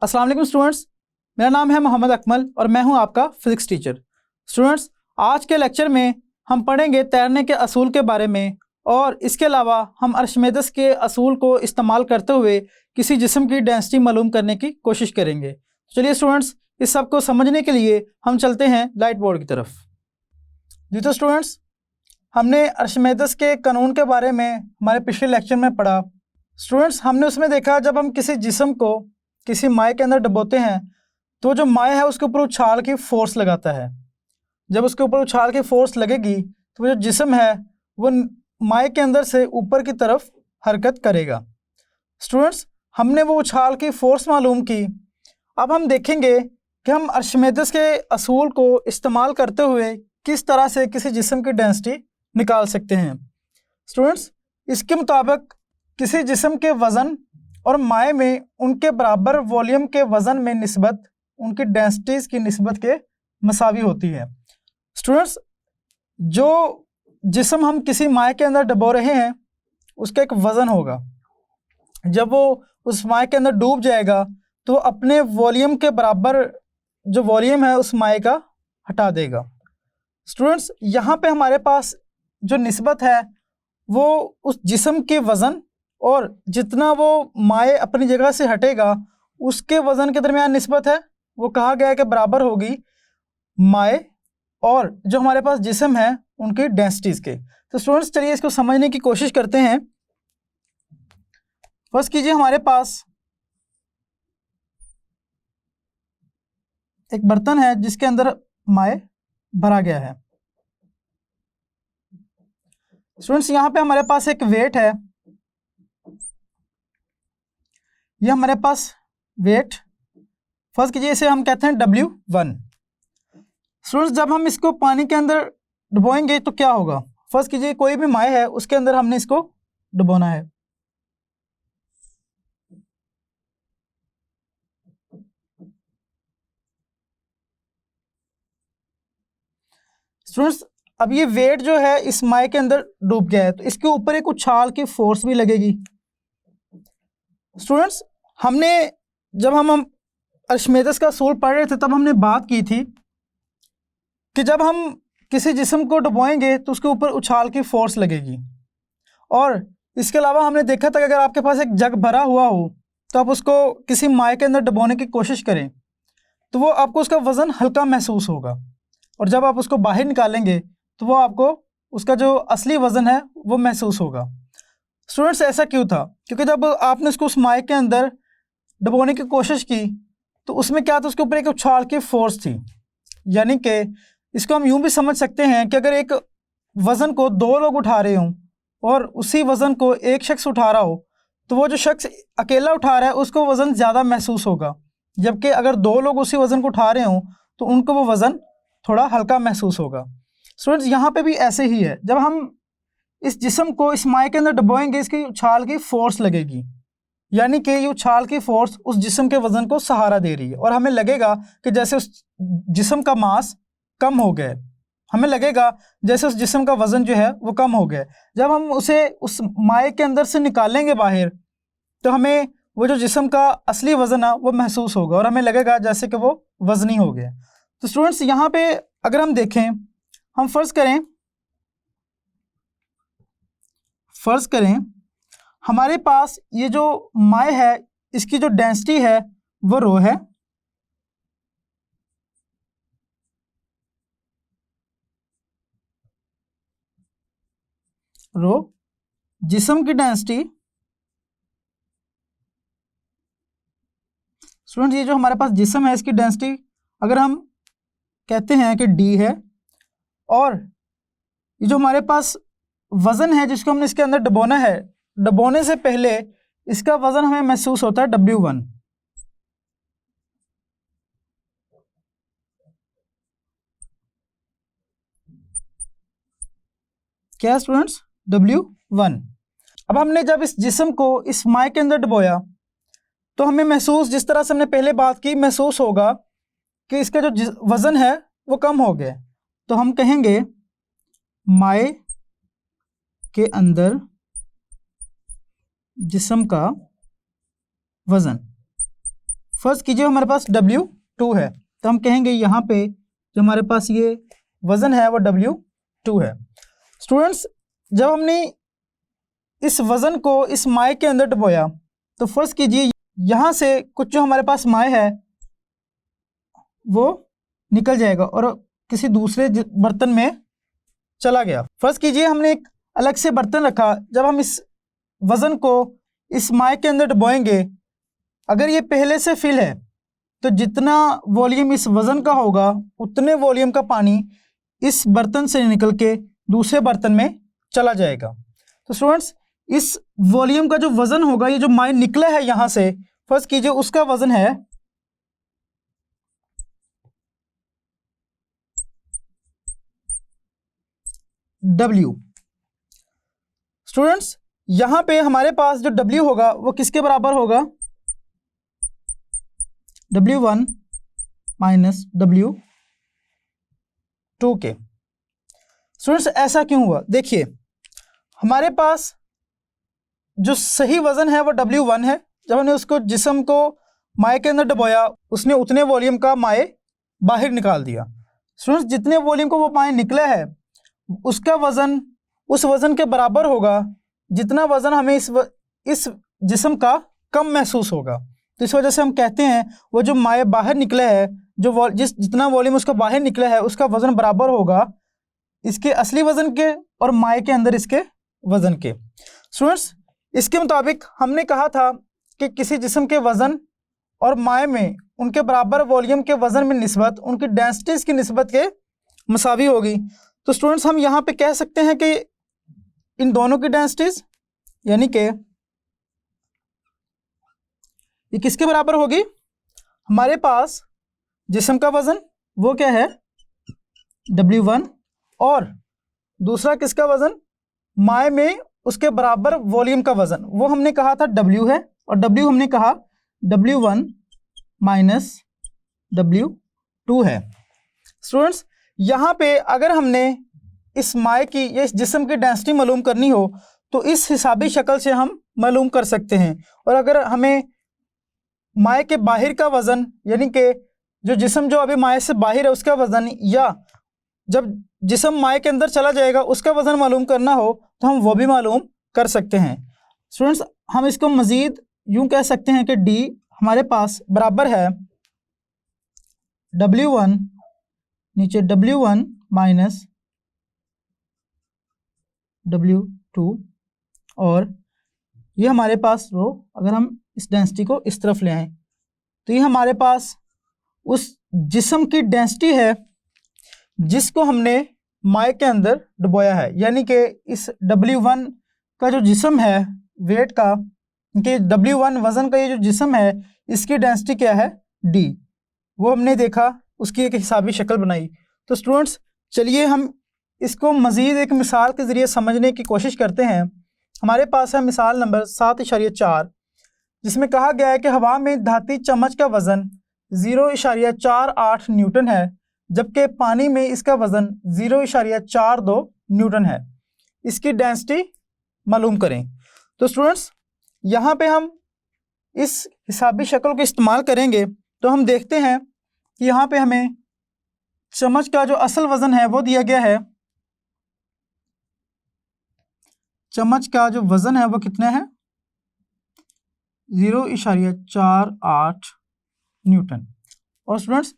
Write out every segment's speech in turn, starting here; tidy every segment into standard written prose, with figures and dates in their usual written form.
अस्सलाम वालेकुम स्टूडेंट्स, मेरा नाम है मोहम्मद अकमल और मैं हूं आपका फिज़िक्स टीचर। स्टूडेंट्स, आज के लेक्चर में हम पढ़ेंगे तैरने के असूल के बारे में और इसके अलावा हम अर्शमेदिस के असूल को इस्तेमाल करते हुए किसी जिस्म की डेंसिटी मालूम करने की कोशिश करेंगे। चलिए स्टूडेंट्स, इस सब को समझने के लिए हम चलते हैं लाइट बोर्ड की तरफ। जी तो स्टूडेंट्स, हमने अर्शमेदिस के कानून के बारे में हमारे पिछले लेक्चर में पढ़ा। स्टूडेंट्स, हमने उसमें देखा जब हम किसी जिस्म को किसी माए के अंदर डुबोते हैं तो जो माए है उसके ऊपर उछाल की फोर्स लगाता है। जब उसके ऊपर उछाल की फोर्स लगेगी तो जो जिस्म है वो माए के अंदर से ऊपर की तरफ हरकत करेगा। स्टूडेंट्स, हमने वो उछाल की फोर्स मालूम की। अब हम देखेंगे कि हम अर्शमेदिस के असूल को इस्तेमाल करते हुए किस तरह से किसी जिस्म की डेंसिटी निकाल सकते हैं। स्टूडेंट्स, इसके मुताबिक किसी जिस्म के वज़न और माए में उनके बराबर वॉल्यूम के वज़न में निस्बत उनकी डेंसिटीज़ की निस्बत के मसावी होती है। स्टूडेंट्स, जो जिस्म हम किसी माए के अंदर डुबो रहे हैं उसका एक वज़न होगा। जब वो उस माए के अंदर डूब जाएगा तो अपने वॉल्यूम के बराबर जो वॉल्यूम है उस माए का हटा देगा। स्टूडेंट्स, यहाँ पे हमारे पास जो निस्बत है वो उस जिस्म के वज़न और जितना वो माए अपनी जगह से हटेगा उसके वज़न के दरमियान निस्बत है, वो कहा गया है कि बराबर होगी माए और जो हमारे पास जिस्म है उनकी डेंसिटीज़ के। तो स्टूडेंट्स, चलिए इसको समझने की कोशिश करते हैं। फर्स्ट कीजिए, हमारे पास एक बर्तन है जिसके अंदर माए भरा गया है। स्टूडेंट्स, यहाँ पे हमारे पास एक वेट है, ये हमारे पास वेट फर्स्ट कीजिए, इसे हम कहते हैं W1। स्टूडेंट्स, जब हम इसको पानी के अंदर डुबोएंगे तो क्या होगा? फर्स्ट कीजिए, कोई भी माए है उसके अंदर हमने इसको डुबोना है। स्टूडेंट्स, अब ये वेट जो है इस माए के अंदर डूब गया है तो इसके ऊपर एक उछाल की फोर्स भी लगेगी। स्टूडेंट्स, हमने जब हम अर्शमेदिस का असूल पढ़ रहे थे तब हमने बात की थी कि जब हम किसी जिस्म को डुबोएंगे तो उसके ऊपर उछाल की फोर्स लगेगी। और इसके अलावा हमने देखा था कि अगर आपके पास एक जग भरा हुआ हो तो आप उसको किसी माए के अंदर डुबोने की कोशिश करें तो वो आपको उसका वज़न हल्का महसूस होगा और जब आप उसको बाहर निकालेंगे तो वो आपको उसका जो असली वज़न है वो महसूस होगा। स्टूडेंट्स, ऐसा क्यों था? क्योंकि जब आपने उसको उस माए के अंदर डुबोने की कोशिश की तो उसमें क्या था, उसके ऊपर एक उछाल की फोर्स थी। यानी कि इसको हम यूं भी समझ सकते हैं कि अगर एक वज़न को दो लोग उठा रहे हों और उसी वज़न को एक शख्स उठा रहा हो तो वो जो शख्स अकेला उठा रहा है उसको वज़न ज़्यादा महसूस होगा, जबकि अगर दो लोग उसी वज़न को उठा रहे हों तो उनको वो वज़न थोड़ा हल्का महसूस होगा। स्टूडेंट्स, यहाँ पे भी ऐसे ही है, जब हम इस जिस्म को इस माए के अंदर डुबोएंगे इसकी उछाल की फोर्स लगेगी, यानी कि ये उछाल की फोर्स उस जिस्म के वज़न को सहारा दे रही है और हमें लगेगा कि जैसे उस जिस्म का मास कम हो गया, हमें लगेगा जैसे उस जिस्म का वज़न जो है वो कम हो गया। जब हम उसे उस माए के अंदर से निकालेंगे बाहर तो हमें वो जो जिस्म का असली वज़न है वो महसूस होगा और हमें लगेगा जैसे कि वो वज़नी हो गया। तो स्टूडेंट्स, यहाँ पे अगर हम देखें, हम फ़र्ज़ करें हमारे पास ये जो माए है इसकी जो डेंसिटी है वो रो है रो। जिस्म की डेंसिटी, स्टूडेंट ये जो हमारे पास जिस्म है इसकी डेंसिटी अगर हम कहते हैं कि D है और ये जो हमारे पास वज़न है जिसको हमने इसके अंदर डुबोना है, डुबोने से पहले इसका वज़न हमें महसूस होता है W1। क्या स्टूडेंट्स? W1। अब हमने जब इस जिस्म को इस माए के अंदर डुबोया तो हमें महसूस, जिस तरह से हमने पहले बात की, महसूस होगा कि इसका जो वज़न है वो कम हो गया। तो हम कहेंगे माए के अंदर जिस्म का वज़न फर्स्ट कीजिए हमारे पास W2 है, तो हम कहेंगे यहाँ पे जो हमारे पास ये वज़न है वो W2 है। स्टूडेंट्स, जब हमने इस वज़न को इस माए के अंदर डुबोया तो फर्स्ट कीजिए यहाँ से कुछ जो हमारे पास माए है वो निकल जाएगा और किसी दूसरे बर्तन में चला गया। फर्स्ट कीजिए हमने एक अलग से बर्तन रखा, जब हम इस वज़न को इस माए के अंदर डुबोएंगे, अगर ये पहले से फिल है तो जितना वॉल्यूम इस वज़न का होगा उतने वॉल्यूम का पानी इस बर्तन से निकल के दूसरे बर्तन में चला जाएगा। तो स्टूडेंट्स, इस वॉल्यूम का जो वज़न होगा, ये जो माए निकला है यहाँ से, फर्स्ट कीजिए उसका वज़न है W। स्टूडेंट्स, यहाँ पे हमारे पास जो W होगा वो किसके बराबर होगा? W1 माइनस W2 के। स्टूडेंट्स, ऐसा क्यों हुआ? देखिए, हमारे पास जो सही वज़न है वो W1 है। जब हमने उसको जिस्म को माए के अंदर डुबोया, उसने उतने वॉल्यूम का माए बाहर निकाल दिया। स्टूडेंट्स, जितने वॉल्यूम को वो माए निकला है उसका वज़न उस वज़न के बराबर होगा जितना वज़न हमें इस जिस्म का कम महसूस होगा। तो इस वजह से हम कहते हैं वो जो माए बाहर निकला है, जो जितना वॉल्यूम उसका बाहर निकला है उसका वज़न बराबर होगा इसके असली वज़न के और माए के अंदर इसके वज़न के। स्टूडेंट्स, इसके मुताबिक हमने कहा था कि किसी जिस्म के वज़न और माए में उनके बराबर वॉल्यूम के वज़न में निस्बत उनकी डेंसिटीज़ की निस्बत के मसावी होगी। तो स्टूडेंट्स, हम यहाँ पे कह सकते हैं कि इन दोनों की डेंसिटीज़ यानी कि ये किसके बराबर होगी? हमारे पास जिस्म का वज़न वो क्या है? W1, और दूसरा किसका वज़न? माए में उसके बराबर वॉल्यूम का वज़न, वो हमने कहा था W है, और W हमने कहा W1 माइनस W2 है। स्टूडेंट्स, यहाँ पे अगर हमने इस माए की या इस जिस्म की डेंसिटी मालूम करनी हो तो इस हिसाबी शक्ल से हम मालूम कर सकते हैं। और अगर हमें माए के बाहर का वज़न यानी कि जो जिस्म जो अभी माए से बाहर है उसका वज़न, या जब जिस्म माए के अंदर चला जाएगा उसका वज़न मालूम करना हो तो हम वो भी मालूम कर सकते हैं। स्टूडेंट्स, हम इसको मज़ीद यूँ कह सकते हैं कि D हमारे पास बराबर है W1 नीचे W1 माइनस W2, और ये हमारे पास रो, अगर हम इस डेंसिटी को इस तरफ ले आएँ तो ये हमारे पास उस जिस्म की डेंसिटी है जिसको हमने माए के अंदर डुबोया है, यानी कि इस W1 का जो जिस्म है वेट का, कि W1 वज़न का ये जो जिस्म है इसकी डेंसिटी क्या है? D। वो हमने देखा, उसकी एक हिसाबी शक्ल बनाई। तो स्टूडेंट्स, चलिए हम इसको मज़ीद एक मिसाल के ज़रिए समझने की कोशिश करते हैं। हमारे पास है मिसाल नंबर 7.4, जिसमें कहा गया है कि हवा में धाती चम्मच का वज़न 0.48 न्यूटन है, जबकि पानी में इसका वज़न 0.42 न्यूटन है। इसकी डेंसिटी मालूम करें। तो स्टूडेंट्स, यहाँ पे हम इस हिसाबी शक्ल को इस्तेमाल करेंगे तो हम देखते हैं कि यहाँ पे हमें चम्मच का जो असल वज़न है वो दिया गया है। चम्मच का जो वज़न है वो कितना है? 0.48 न्यूटन। और स्टूडेंट्स,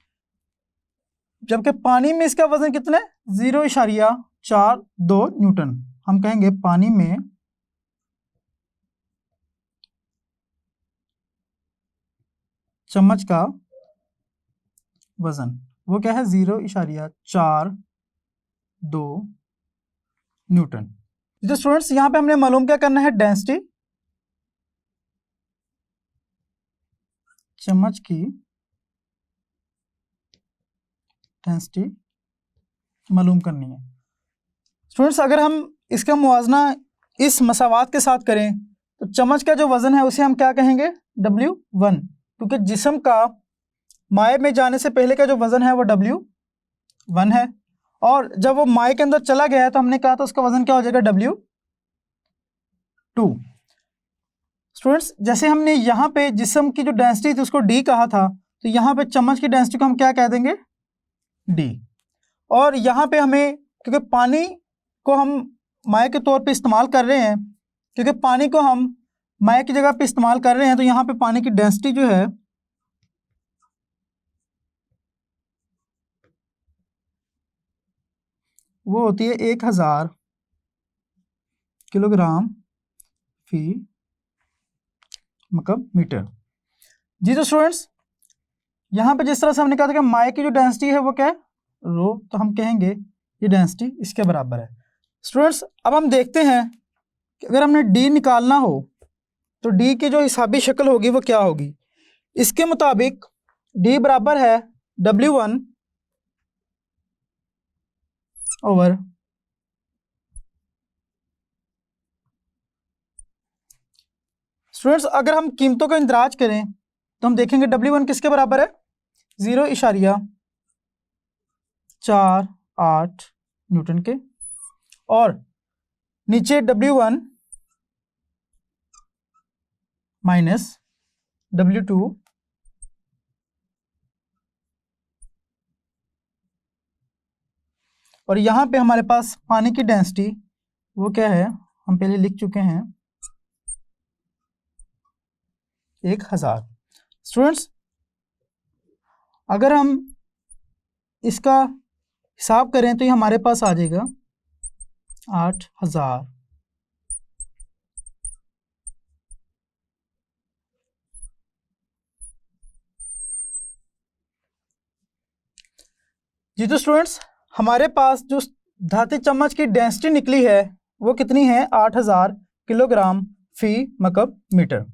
जबकि पानी में इसका वज़न कितना है? 0.42 न्यूटन। हम कहेंगे पानी में चम्मच का वज़न वो क्या है? 0.42 न्यूटन। तो स्टूडेंट्स, यहाँ पे हमने मालूम क्या करना है? डेंसिटी, चम्मच की डेंसिटी मालूम करनी है। स्टूडेंट्स, अगर हम इसका मुवाजना इस मसावात के साथ करें तो चम्मच का जो वज़न है उसे हम क्या कहेंगे? W1, क्योंकि जिस्म का माए में जाने से पहले का जो वज़न है वो W1 है, और जब वो माए के अंदर चला गया है तो हमने कहा था उसका वज़न क्या हो जाएगा? W2। स्टूडेंट्स जैसे हमने यहाँ पे जिस्म की जो डेंसिटी थी उसको डी कहा था, तो यहाँ पे चम्मच की डेंसिटी को हम क्या कह देंगे, डी। और यहाँ पे हमें, क्योंकि पानी को हम माए के तौर पे इस्तेमाल कर रहे हैं, क्योंकि पानी को हम माए की जगह पे इस्तेमाल कर रहे हैं, तो यहाँ पे पानी की डेंसिटी जो है वो होती है 1000 किलोग्राम फी मकब मीटर। जी तो स्टूडेंट्स यहाँ पे जिस तरह से हमने कहा था कि माए की जो डेंसिटी है वो क्या है, रो, तो हम कहेंगे ये डेंसिटी इसके बराबर है। स्टूडेंट्स अब हम देखते हैं कि अगर हमने डी निकालना हो तो डी की जो हिसाबी शक्ल होगी वो क्या होगी। इसके मुताबिक डी बराबर है W1 ओवर स्टूडेंट्स अगर हम कीमतों का इंदराज करें तो हम देखेंगे W1 किसके बराबर है, 0.48 न्यूटन के, और नीचे W1 माइनस W2 और यहाँ पे हमारे पास पानी की डेंसिटी वो क्या है, हम पहले लिख चुके हैं 1000। स्टूडेंट्स अगर हम इसका हिसाब करें तो ये हमारे पास आ जाएगा 8000 जी। तो स्टूडेंट्स हमारे पास जो धातु चम्मच की डेंसिटी निकली है वो कितनी है, 8000 किलोग्राम फी मकब मीटर।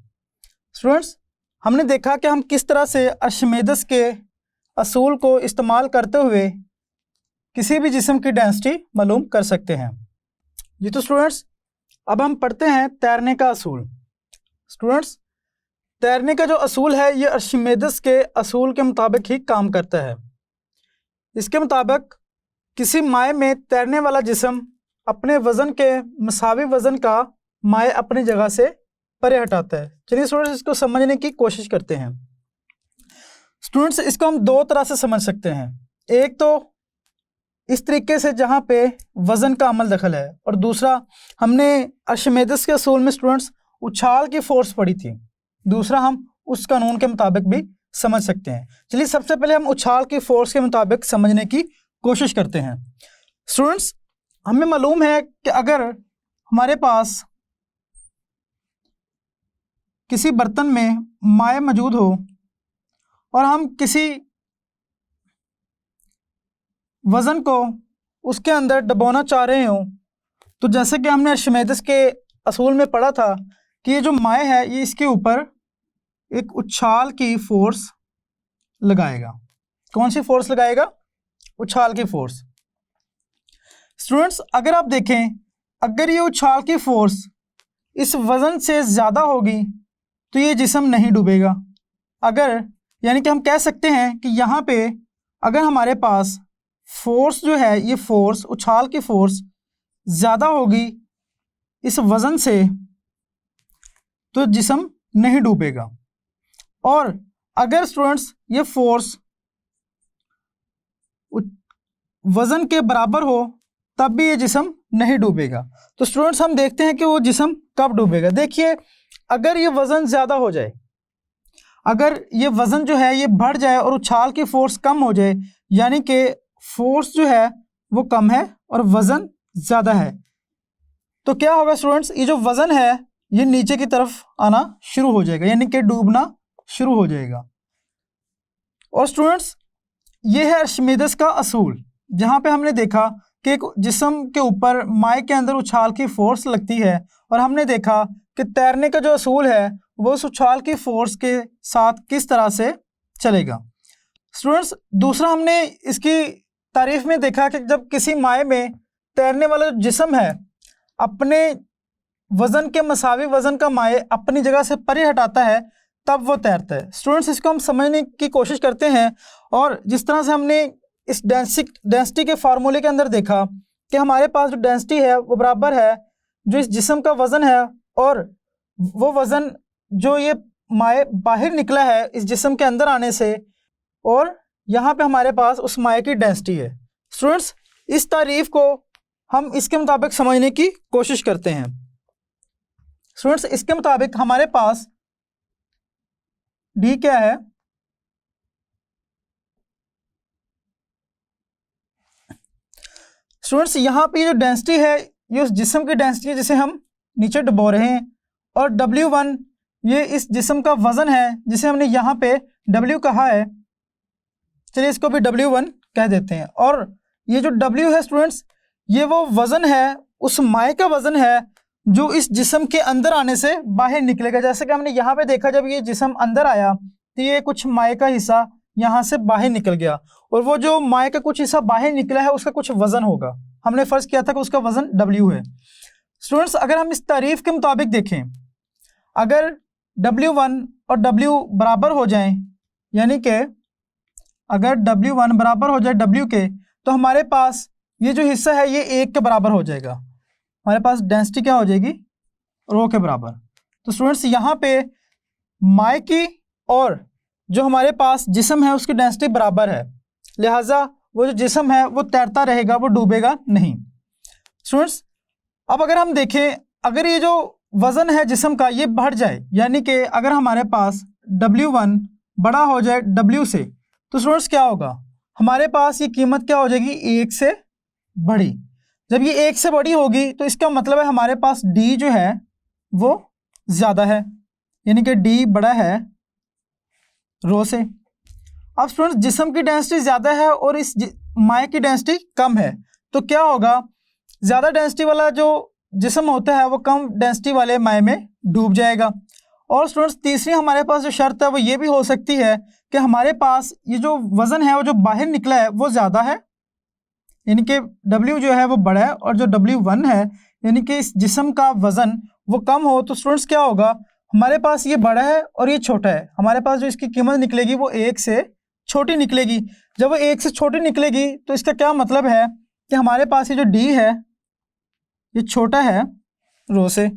स्टूडेंट्स हमने देखा कि हम किस तरह से अर्शिमेदस के असूल को इस्तेमाल करते हुए किसी भी जिस्म की डेंसिटी मालूम कर सकते हैं। जी तो स्टूडेंट्स अब हम पढ़ते हैं तैरने का असूल। स्टूडेंट्स तैरने का जो असूल है ये अर्शिमेदस के असूल के मुताबिक ही काम करता है। इसके मुताबिक किसी माए में तैरने वाला जिस्म अपने वज़न के मसावी वज़न का माए अपनी जगह से परे हटाता है। चलिए स्टूडेंट्स इसको समझने की कोशिश करते हैं। स्टूडेंट्स इसको हम दो तरह से समझ सकते हैं, एक तो इस तरीके से जहाँ पे वज़न का अमल दखल है, और दूसरा हमने अर्शिमेदस के असूल में स्टूडेंट्स उछाल की फोर्स पढ़ी थी, दूसरा हम उस कानून के मुताबिक भी समझ सकते हैं। चलिए सबसे पहले हम उछाल की फोर्स के मुताबिक समझने की कोशिश करते हैं। स्टूडेंट्स हमें मालूम है कि अगर हमारे पास किसी बर्तन में माए मौजूद हो और हम किसी वज़न को उसके अंदर दबाना चाह रहे हो, तो जैसे कि हमने अर्शिमेदस के असूल में पढ़ा था कि ये जो माए है ये इसके ऊपर एक उछाल की फोर्स लगाएगा। कौन सी फोर्स लगाएगा, उछाल की फोर्स। स्टूडेंट्स अगर आप देखें, अगर ये उछाल की फोर्स इस वज़न से ज़्यादा होगी तो ये जिस्म नहीं डूबेगा। अगर यानी कि हम कह सकते हैं कि यहाँ पे अगर हमारे पास फोर्स जो है ये फोर्स उछाल की फोर्स ज़्यादा होगी इस वज़न से तो जिस्म नहीं डूबेगा, और अगर स्टूडेंट्स ये फोर्स वज़न के बराबर हो तब भी ये जिस्म नहीं डूबेगा। तो स्टूडेंट्स हम देखते हैं कि वो जिस्म कब डूबेगा। देखिए अगर ये वज़न ज़्यादा हो जाए, अगर ये वज़न जो है ये बढ़ जाए और उछाल की फोर्स कम हो जाए, यानी कि फोर्स जो है वो कम है और वज़न ज़्यादा है, तो क्या होगा स्टूडेंट्स, ये जो वज़न है ये नीचे की तरफ आना शुरू हो जाएगा, यानी कि डूबना शुरू हो जाएगा। और स्टूडेंट्स ये है अर्शिमेदस का असूल, जहाँ पे हमने देखा कि एक जिस्म के ऊपर माए के अंदर उछाल की फोर्स लगती है, और हमने देखा कि तैरने का जो असूल है वो उस उछाल की फोर्स के साथ किस तरह से चलेगा। स्टूडेंट्स दूसरा हमने इसकी तारीफ में देखा कि जब किसी माए में तैरने वाला जिस्म है अपने वज़न के मसावी वज़न का माए अपनी जगह से परे हटाता है तब वो तैरता है। स्टूडेंट्स इसको हम समझने की कोशिश करते हैं, और जिस तरह से हमने इस डेंसिटी के फार्मूले के अंदर देखा कि हमारे पास जो डेंसिटी है वो बराबर है जो इस जिस्म का वज़न है, और वो वज़न जो ये माए बाहर निकला है इस जिस्म के अंदर आने से, और यहाँ पे हमारे पास उस माए की डेंसिटी है। स्टूडेंट्स, इस तारीफ को हम इसके मुताबिक समझने की कोशिश करते हैं। स्टूडेंट्स, इसके मुताबिक हमारे पास डी क्या है? स्टूडेंट्स, यहाँ पे जो डेंसिटी है ये उस जिस्म की डेंसिटी है जिसे हम नीचे डुबो रहे हैं, और W1 ये इस जिस्म का वजन है जिसे हमने यहाँ पे W कहा है। चलिए इसको भी W1 कह देते हैं। और ये जो W है स्टूडेंट्स, ये वो वजन है, उस माए का वजन है जो इस जिस्म के अंदर आने से बाहर निकलेगा। जैसे कि हमने यहाँ पे देखा, जब ये जिस्म अंदर आया तो ये कुछ माए का हिस्सा यहाँ से बाहर निकल गया, और वो जो माए का कुछ हिस्सा बाहर निकला है उसका कुछ वजन होगा। हमने फर्ज किया था कि उसका वजन W है। स्टूडेंट्स, अगर हम इस तारीफ के मुताबिक देखें, अगर W1 और W बराबर हो जाएं, यानी कि अगर W1 बराबर हो जाए W के, तो हमारे पास ये जो हिस्सा है ये 1 के बराबर हो जाएगा। हमारे पास डेंसिटी क्या हो जाएगी? रो के बराबर। तो स्टूडेंट्स, यहाँ पे माए की और जो हमारे पास जिस्म है उसकी डेंसिटी बराबर है, लिहाजा वो जो जिस्म है वो तैरता रहेगा, वो डूबेगा नहीं। स्टूडेंट्स, अब अगर हम देखें, अगर ये जो वजन है जिस्म का ये बढ़ जाए, यानी कि अगर हमारे पास W1 बड़ा हो जाए W से, तो स्टूडेंट्स क्या होगा? हमारे पास ये कीमत क्या हो जाएगी? 1 से बड़ी। जब ये 1 से बड़ी होगी तो इसका मतलब है हमारे पास D जो है वो ज़्यादा है, यानी कि D बड़ा है रो से। अब स्टूडेंट्स, जिस्म की डेंसिटी ज़्यादा है और इस माए की डेंसिटी कम है, तो क्या होगा? ज़्यादा डेंसिटी वाला जो जिस्म होता है वो कम डेंसिटी वाले माए में डूब जाएगा। और स्टूडेंट्स, तीसरी हमारे पास जो शर्त है वो ये भी हो सकती है कि हमारे पास ये जो वज़न है वो जो बाहर निकला है वो ज़्यादा है, यानी कि W जो है वो बड़ा है, और जो W1 है यानी कि इस जिस्म का वज़न वो कम हो। तो स्टूडेंट्स क्या होगा? हमारे पास ये बड़ा है और ये छोटा है, हमारे पास जो इसकी कीमत निकलेगी वो 1 से छोटी निकलेगी। जब वो 1 से छोटी निकलेगी तो इसका क्या मतलब है कि हमारे पास ये जो D है ये छोटा है रो से,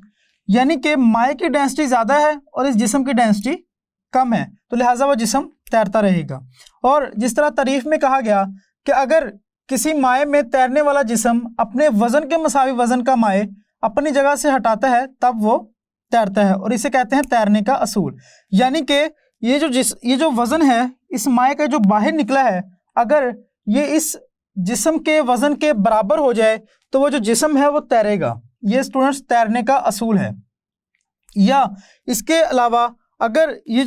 यानी कि माए की डेंसिटी ज़्यादा है और इस जिस्म की डेंसिटी कम है, तो लिहाजा वो जिस्म तैरता रहेगा। और जिस तरह तारीफ में कहा गया कि अगर किसी माए में तैरने वाला जिस्म अपने वज़न के मुसावी वज़न का माए अपनी जगह से हटाता है तब वो तैरता है, और इसे कहते हैं तैरने का असूल। यानी कि ये जो वज़न है इस माए का जो बाहर निकला है, अगर ये इस जिस्म के वज़न के बराबर हो जाए तो वो जो जिस्म है वो तैरेगा। ये स्टूडेंट्स तैरने का असूल है। या इसके अलावा अगर ये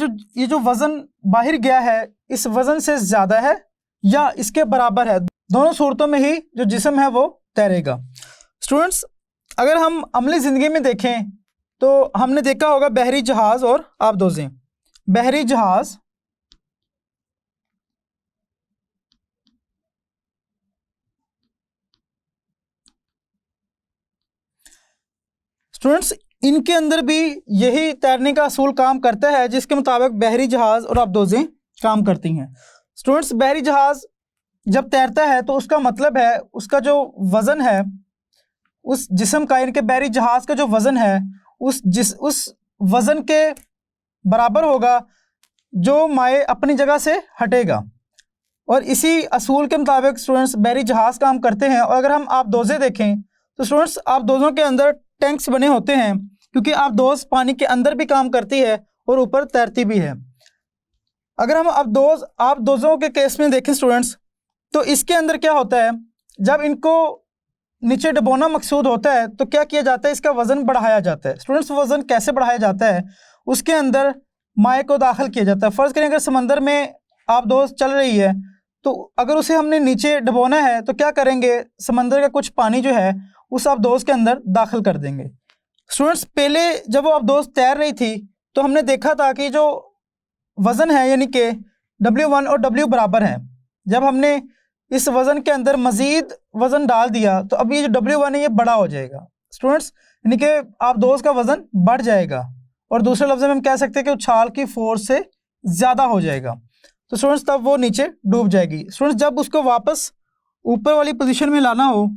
जो वज़न बाहर गया है इस वज़न से ज़्यादा है या इसके बराबर है, दोनों सूरतों में ही जो जिस्म है वो तैरेगा। स्टूडेंट्स, अगर हम अमली ज़िंदगी में देखें तो हमने देखा होगा बहरी जहाज़ और आबदोज़ें। बहरी जहाज़ स्टूडेंट्स, इनके अंदर भी यही तैरने का असूल काम करता है जिसके मुताबिक बहरी जहाज़ और आबदोज़ें काम करती हैं। स्टूडेंट्स, बहरी जहाज़ जब तैरता है तो उसका मतलब है उसका जो वज़न है उस जिस्म का, यानी कि बहरी जहाज़ का जो वज़न है उस वज़न के बराबर होगा जो माए अपनी जगह से हटेगा। और इसी असूल के मुताबिक स्टूडेंट्स बहरी जहाज़ काम करते हैं। और अगर हम आबदोज़ें देखें तो स्टूडेंट्स आबदोज़ों के अंदर टैंक्स बने होते हैं, क्योंकि आबदोज़ पानी के अंदर भी काम करती है और ऊपर तैरती भी है। अगर हम आबदोज़ों के केस में देखें स्टूडेंट्स, तो इसके अंदर क्या होता है, जब इनको नीचे डुबोना मकसूद होता है तो क्या किया जाता है, इसका वज़न बढ़ाया जाता है। स्टूडेंट्स, वज़न कैसे बढ़ाया जाता है? उसके अंदर माए को दाखिल किया जाता है। फ़र्ज़ करें अगर समंदर में आबदोज़ चल रही है तो अगर उसे हमने नीचे डुबोना है तो क्या करेंगे, समंदर का कुछ पानी जो है उस आबदोज़ के अंदर दाखिल कर देंगे। स्टूडेंट्स, पहले जब वो आबदोज़ तैर रही थी तो हमने देखा था कि जो वज़न है यानी कि W1 और W बराबर है। जब हमने इस वज़न के अंदर मज़ीद वज़न डाल दिया तो अब ये जो W1 है ये बड़ा हो जाएगा। स्टूडेंट्स, यानी कि आबदोज़ का वज़न बढ़ जाएगा, और दूसरे लफ्ज़ में हम कह सकते हैं कि उछाल की फोर्स से ज़्यादा हो जाएगा। तो स्टूडेंट्स तब वो नीचे डूब जाएगी। स्टूडेंट्स, जब उसको वापस ऊपर वाली पोजीशन में लाना हो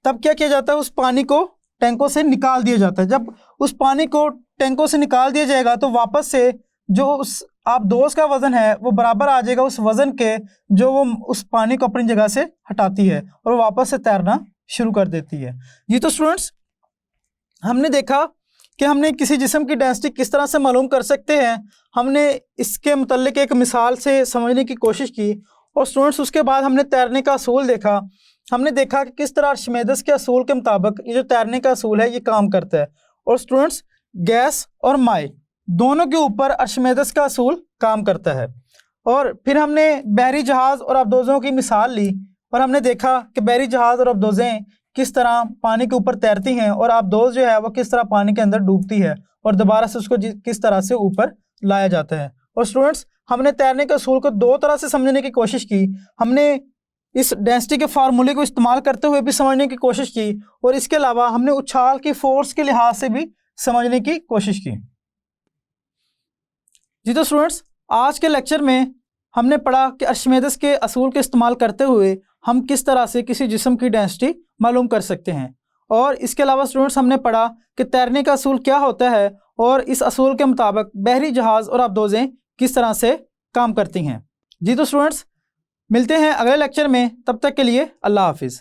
तब क्या किया जाता है, उस पानी को टैंकों से निकाल दिया जाता है। जब उस पानी को टैंकों से निकाल दिया जाएगा तो वापस से जो उस आबदोज का वजन है वो बराबर आ जाएगा उस वजन के जो वो उस पानी को अपनी जगह से हटाती है और वो वापस से तैरना शुरू कर देती है। जी तो स्टूडेंट्स, हमने देखा कि हमने किसी जिस्म की डेंसिटी किस तरह से मालूम कर सकते हैं। हमने इसके मुतल्लिक एक मिसाल से समझने की कोशिश की और स्टूडेंट्स उसके बाद हमने तैरने का असूल देखा। हमने देखा कि किस तरह आर्शिमेदस के असूल के मुताबिक ये जो तैरने का असूल है ये काम करता है। और स्टूडेंट्स, गैस और माई दोनों के ऊपर आर्शिमेदस का असूल काम करता है। और फिर हमने बहरी जहाज़ और आबदोज़ों की मिसाल ली और हमने देखा कि बहरी जहाज़ और आबदोज़ें किस तरह पानी के ऊपर तैरती हैं और आबदोज़ जो है वो किस तरह पानी के अंदर डूबती है और दोबारा से उसको किस तरह से ऊपर लाया जाता है। और स्टूडेंट्स, हमने तैरने के असूल को दो तरह से समझने की कोशिश की। हमने इस डेंसिटी के फार्मूले को इस्तेमाल करते हुए भी समझने की कोशिश की और इसके अलावा हमने उछाल की फोर्स के लिहाज से भी समझने की कोशिश की। जी तो स्टूडेंट्स, आज के लेक्चर में हमने पढ़ा कि आर्शिमेदस के असूल के इस्तेमाल करते हुए हम किस तरह से किसी जिस्म की डेंसिटी मालूम कर सकते हैं। और इसके अलावा स्टूडेंट्स, हमने पढ़ा कि तैरने का असूल क्या होता है और इस असूल के मुताबिक बहरी जहाज़ और आबदोज़ें किस तरह से काम करती हैं। जी तो स्टूडेंट्स, मिलते हैं अगले लेक्चर में, तब तक के लिए अल्लाह हाफिज़।